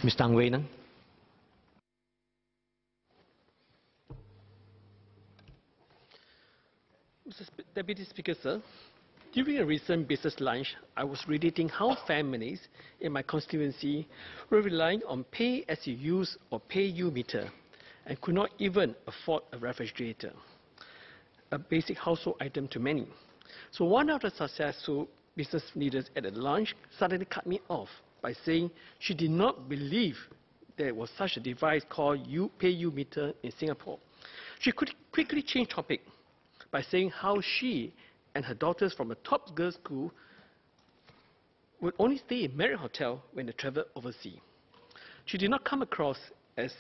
Mr. Ang Wei Neng. Mr. Deputy Speaker, sir, during a recent business lunch, I was relating how families in my constituency were relying on pay-as-you-use or pay-you meter and could not even afford a refrigerator, a basic household item to many. So one of the successful business leaders at the lunch suddenly cut me off by saying she did not believe there was such a device called pay-you meter in Singapore. She could quickly change topic by saying how she and her daughters from a top girls' school would only stay in Marriott Hotel when they travel overseas. She did not come across as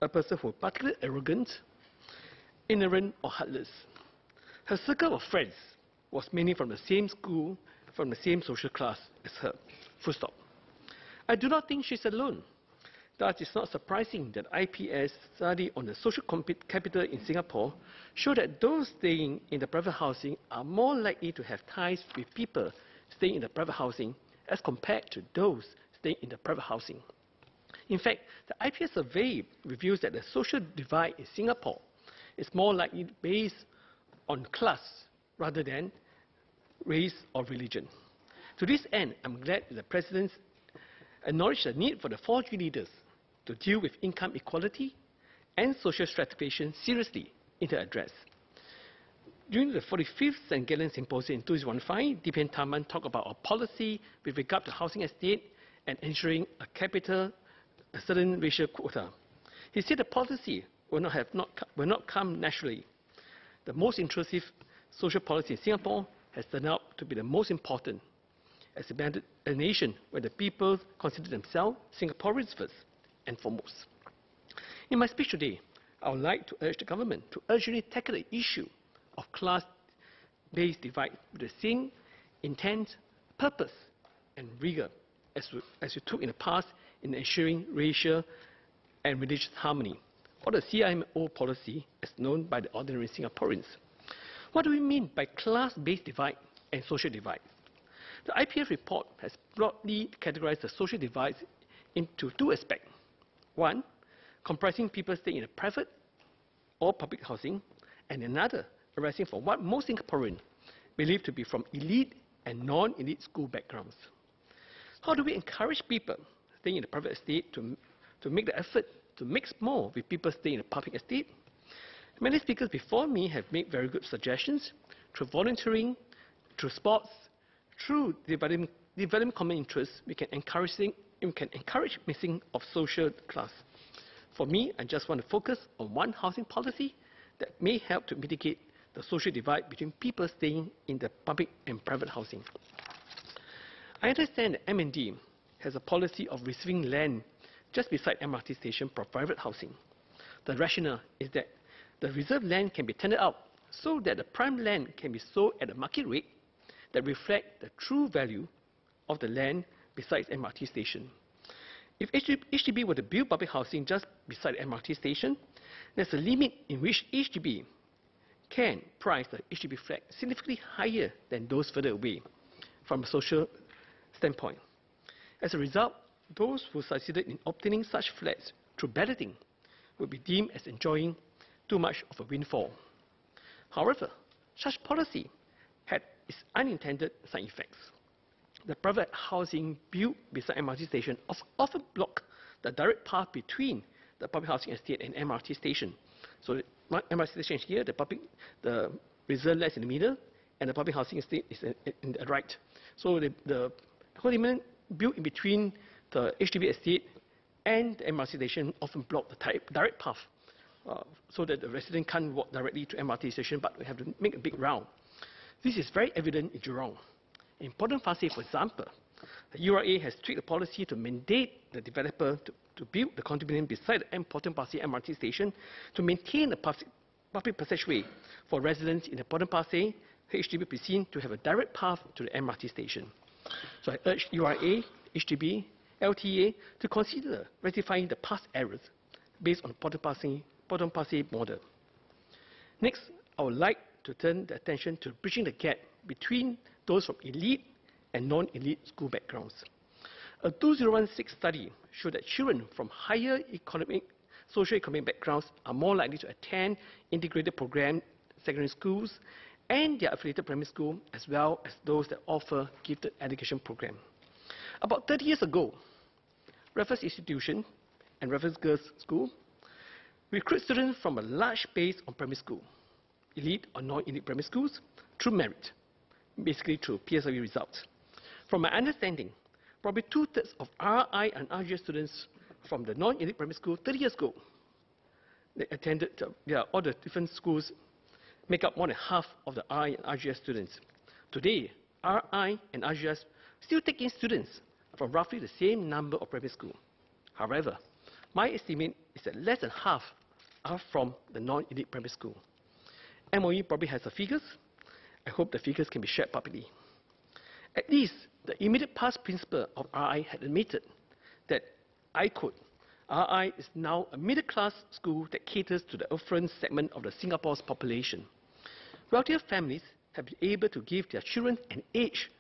a person who was particularly arrogant, ignorant, or heartless. Her circle of friends was mainly from the same school, from the same social class as her. Full stop. I do not think she's alone. Thus, it's not surprising that IPS study on the social capital in Singapore show that those staying in the private housing are more likely to have ties with people staying in the private housing as compared to those staying in the private housing. In fact, the IPS survey reveals that the social divide in Singapore is more likely based on class rather than race or religion. To this end, I'm glad that the President acknowledged the need for the 4G leaders to deal with income equality and social stratification seriously in the address. During the 45th St. Gallen Symposium in 2015, D.P.N. Tharman talked about a policy with regard to housing estate and ensuring a certain racial quota. He said the policy will not come naturally. The most intrusive social policy in Singapore has turned out to be the most important as a nation where the people consider themselves Singaporeans first and foremost. In my speech today, I would like to urge the government to urgently tackle the issue of class-based divide with the same intent, purpose, and rigor as we took in the past in ensuring racial and religious harmony, or the CIMO policy as known by the ordinary Singaporeans. What do we mean by class-based divide and social divide? The IPF report has broadly categorized the social divides into two aspects. One, comprising people staying in a private or public housing, and another arising from what most Singaporeans believe to be from elite and non-elite school backgrounds. How do we encourage people staying in the private estate to make the effort to mix more with people staying in the public estate? Many speakers before me have made very good suggestions. Through volunteering, through sports, through developing common interests, we can encourage mixing of social class. For me, I just want to focus on one housing policy that may help to mitigate the social divide between people staying in the public and private housing. I understand that MND has a policy of receiving land just beside MRT station for private housing. The rationale is that the reserved land can be tendered out so that the prime land can be sold at a market rate that reflect the true value of the land besides MRT station. If HDB were to build public housing just beside the MRT station, there's a limit in which HDB can price the HDB flat significantly higher than those further away from a social standpoint. As a result, those who succeeded in obtaining such flats through balloting would be deemed as enjoying too much of a windfall. However, such policy had its unintended side effects. The private housing built beside MRT station often block the direct path between the public housing estate and MRT station. So the MRT station is here, the reserve land is in the middle, and the public housing estate is in the right. So the element built in between the HDB estate and the MRT station often block the direct path, so that the resident can't walk directly to MRT station, but we have to make a big round. This is very evident in Jurong. In Potong Pasir, for example, the URA has tweaked the policy to mandate the developer to build the condominium beside the Potong Pasir MRT station to maintain the public passageway for residents in the Potong Pasir HDB precinct to have a direct path to the MRT station. So I urge URA, HDB, LTA to consider rectifying the past errors based on the Potong Pasir model. Next, I would like to turn the attention to bridging the gap between those from elite and non-elite school backgrounds. A 2016 study showed that children from higher socio-economic backgrounds are more likely to attend integrated program secondary schools and their affiliated primary school, as well as those that offer gifted education program. About 30 years ago, Raffles Institution and Raffles Girls School recruit students from a large base on primary school, elite or non-elite primary schools, through merit, basically through PSLE results. From my understanding, probably 2/3 of RI and RGS students from the non-elite primary school 30 years ago, they attended, all the different schools make up more than half of the RI and RGS students. Today, RI and RGS still take in students from roughly the same number of primary school. However, my estimate is that less than half are from the non-elite primary school. MOE probably has the figures. I hope the figures can be shared publicly. At least the immediate past principal of RI had admitted that, I quote, RI is now a middle-class school that caters to the affluent segment of the Singapore's population. Wealthier families have been able to give their children an edge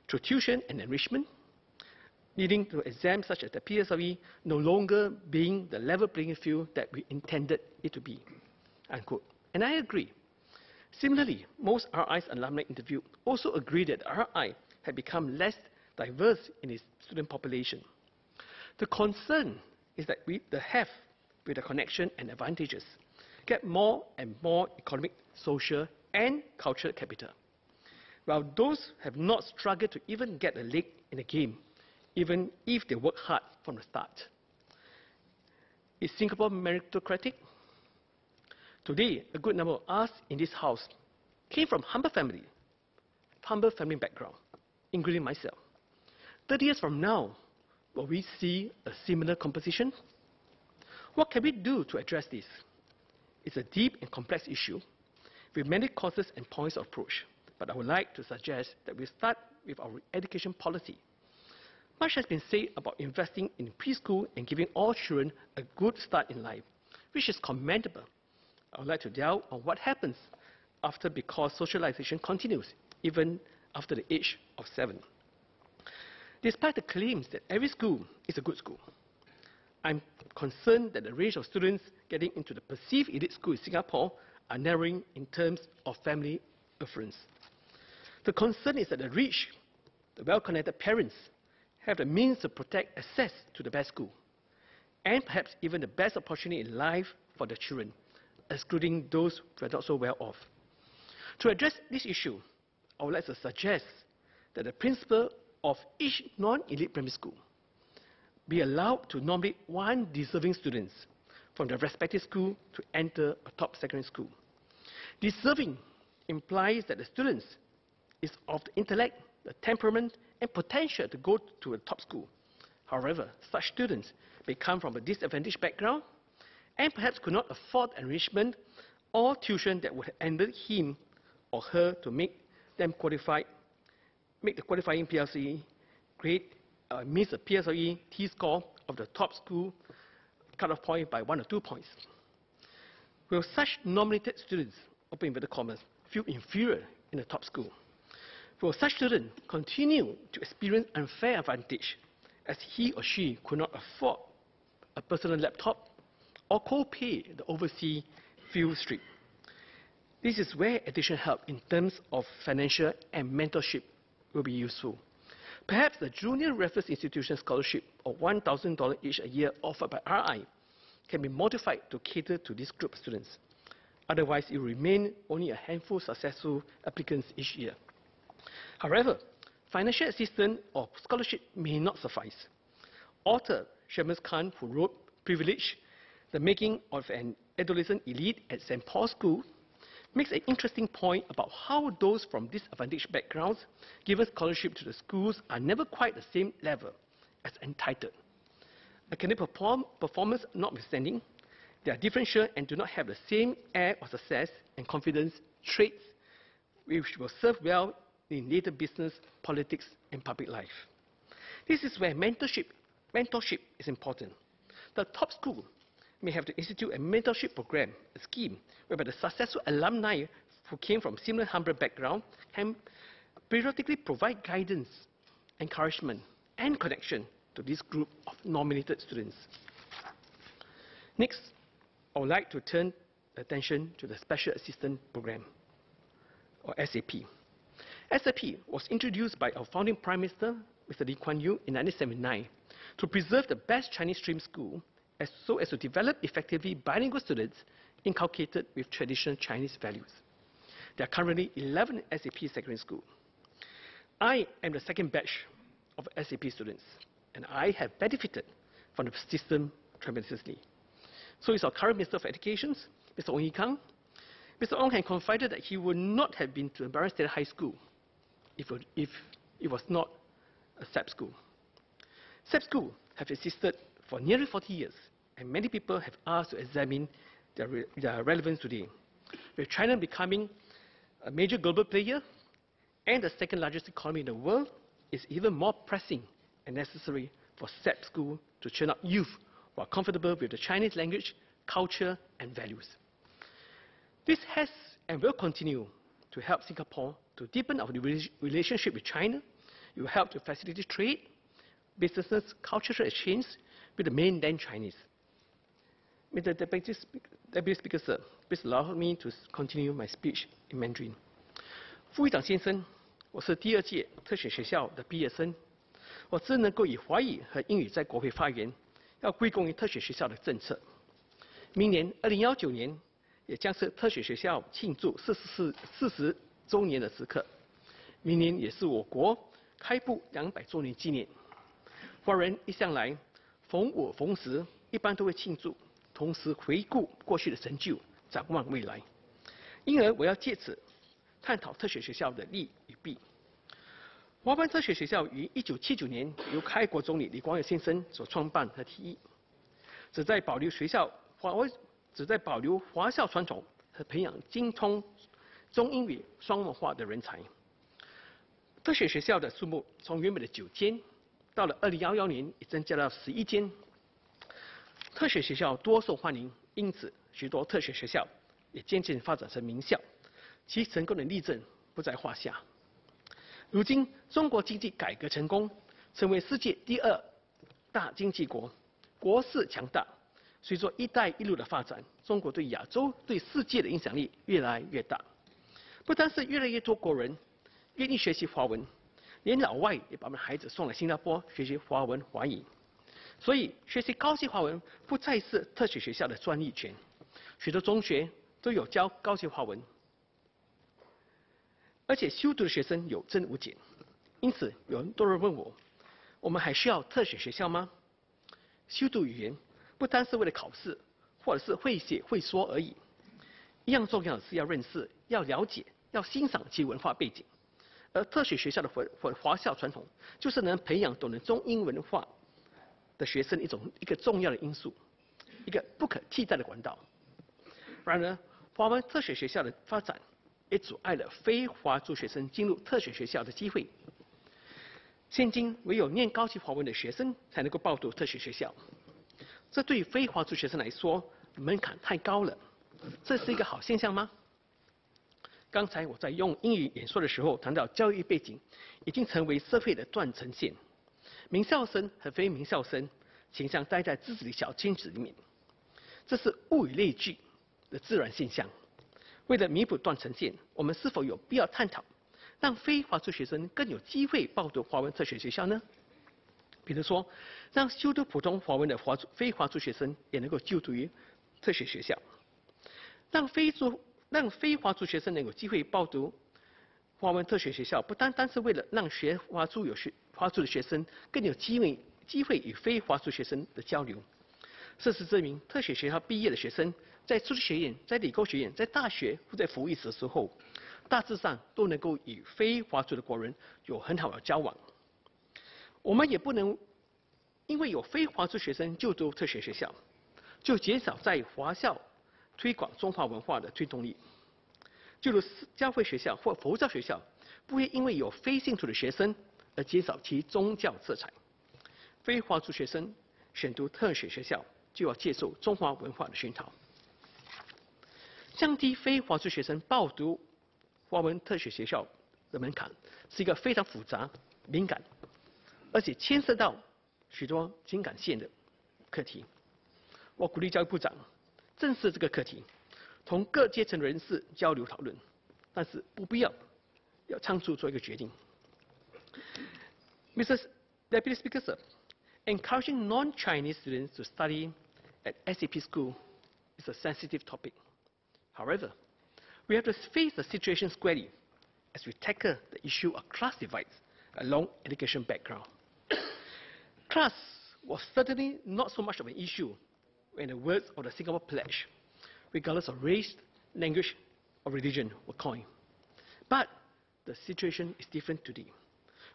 through tuition and enrichment, leading to exams such as the PSLE no longer being the level playing field that we intended it to be, unquote. And I agree. Similarly, most RI's alumni interviewed also agree that RI had become less diverse in its student population. The concern is that the have, with the connection and advantages, get more and more economic, social, and cultural capital, while those have not struggled to even get a leg in the game, even if they work hard from the start. Is Singapore meritocratic? Today, a good number of us in this house came from humble family background, including myself. 30 years from now, will we see a similar composition? What can we do to address this? It's a deep and complex issue with many causes and points of approach, but I would like to suggest that we start with our education policy. Much has been said about investing in preschool and giving all children a good start in life, which is commendable. I would like to delve on what happens after, because socialization continues even after the age of 7. Despite the claims that every school is a good school, I'm concerned that the range of students getting into the perceived elite school in Singapore are narrowing in terms of family affluence. The concern is that the rich, the well-connected parents, have the means to protect access to the best school, and perhaps even the best opportunity in life for their children, excluding those who are not so well off. To address this issue, I would like to suggest that the principal of each non-elite primary school be allowed to nominate one deserving student from their respective school to enter a top secondary school. Deserving implies that the student is of the intellect, the temperament, and potential to go to a top school. However, such students may come from a disadvantaged background and perhaps could not afford enrichment or tuition that would enable him or her to make them qualified, make the qualifying PSLE grade, miss a PSLE T-score of the top school cut-off point by 1 or 2 points. Will such nominated students, open inverted commas, feel inferior in the top school? Will such student continue to experience unfair advantage as he or she could not afford a personal laptop or co-pay the overseas field trip? This is where additional help in terms of financial and mentorship will be useful. Perhaps the Junior Raffles Institution Scholarship of $1,000 each a year offered by RI can be modified to cater to this group of students. Otherwise, it will remain only a handful of successful applicants each year. However, financial assistance or scholarship may not suffice. Author Shamus Khan, who wrote Privilege, The Making of an Adolescent Elite at St. Paul's School, makes an interesting point about how those from disadvantaged backgrounds given scholarship to the schools are never quite the same level as entitled. Academic performance notwithstanding, they are differential and do not have the same air of success and confidence traits which will serve well in later business, politics, and public life. This is where mentorship is important. The top school may have to institute a mentorship program, a scheme, whereby the successful alumni who came from similar humble background can periodically provide guidance, encouragement, and connection to this group of nominated students. Next, I would like to turn attention to the Special Assistance Program, or SAP. SAP was introduced by our founding Prime Minister, Mr. Lee Kuan Yew, in 1979 to preserve the best Chinese stream school so as to develop effectively bilingual students inculcated with traditional Chinese values. There are currently 11 SAP secondary schools. I am the second batch of SAP students, and I have benefited from the system tremendously. So is our current Minister of Education, Mr. Ong Yi Kang. Mr. Ong had confided that he would not have been to Baron State High School if it was not a SAP school. SAP schools have existed for nearly 40 years, and many people have asked to examine their relevance today. With China becoming a major global player and the second largest economy in the world, it's even more pressing and necessary for SAP schools to churn out youth who are comfortable with the Chinese language, culture, and values. This has and will continue to help Singapore to deepen our relationship with China. It will help to facilitate trade, business, cultural exchange with the mainland Chinese. Mr. Deputy Speaker, Sir, please allow me to continue my speech in Mandarin. 副议长先生，我是第2届特选学校的毕业生，我只能够以华语和英语在国会发言，要归功于特选学校的政策。明年2019年也将是特选学校庆祝40周年的时刻，明年也是我国开埠200周年纪念。华人一向来逢我逢时，一般都会庆祝，同时回顾过去的成就，展望未来。因而，我要借此探讨特选学校的利与弊。华文特选学校于1979年由开国总理李光耀先生所创办和提议，旨在保留华校传统和培养精通中英语双文化的人才。特选学校的数目从原本的9间，到了2011年已增加到11间。特选学校多受欢迎，因此许多特选学校也渐渐发展成名校，其成功的例证不在话下。如今，中国经济改革成功，成为世界第2大经济国，国势强大。随着“一带一路”的发展，中国对亚洲、对世界的影响力越来越大。不单是越来越多国人愿意学习华文，连老外也把我们孩子送来新加坡学习华文华语。所以，学习高级华文不再是特选学校的专利权，许多中学都有教高级华文，而且修读的学生有增无减。因此，有很多人问我：我们还需要特选学校吗？修读语言不单是为了考试，或者是会写会说而已。一样重要的是要认识、要了解、要欣赏其文化背景。而特选学校的华校传统，就是能培养懂得中英文化的学生一个重要的因素，一个不可替代的管道。然而，华文特选学校的发展也阻碍了非华族学生进入特选学校的机会。现今，唯有念高级华文的学生才能够报读特选学校。这对于非华族学生来说，门槛太高了。这是一个好现象吗？刚才我在用英语演说的时候谈到，教育背景已经成为社会的断层线。名校生和非名校生倾向待在自己的小圈子里面，这是物以类聚的自然现象。为了弥补断层线，我们是否有必要探讨，让非华族学生更有机会报读华文特选学校呢？比如说，让修读普通华文的非华族学生也能够就读于特选学校，让非华族学生能有机会报读华文特选学校，不单单是为了让华族的学生更有机会与非华族学生的交流。事实证明，特选学校毕业的学生，在数学学院、在理工学院、在大学或在服务役的时候，大致上都能够与非华族的国人有很好的交往。我们也不能因为有非华族学生就读特选学校，就减少在华校推广中华文化的推动力。就如教会学校或佛教学校，不会因为有非信徒的学生而减少其宗教色彩。非华族学生选读特选学校，就要接受中华文化的熏陶。降低非华族学生报读华文特选学校的门槛，是一个非常复杂、敏感，而且牵涉到许多情感线的课题。我鼓励教育部长正视这个课题，同各阶层人士交流讨论，但是不必要仓促做一个决定。Mr. Deputy Speaker, sir, encouraging non-Chinese students to study at SAP school is a sensitive topic. However, we have to face the situation squarely as we tackle the issue of class divides along education background. Class was certainly not so much of an issue when the words of the Singapore Pledge, regardless of race, language, or religion, were coined. But the situation is different today.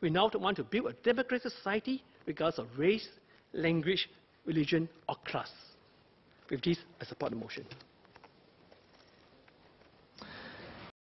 We now want to build a democratic society regardless of race, language, religion, or class. With this, I support the motion.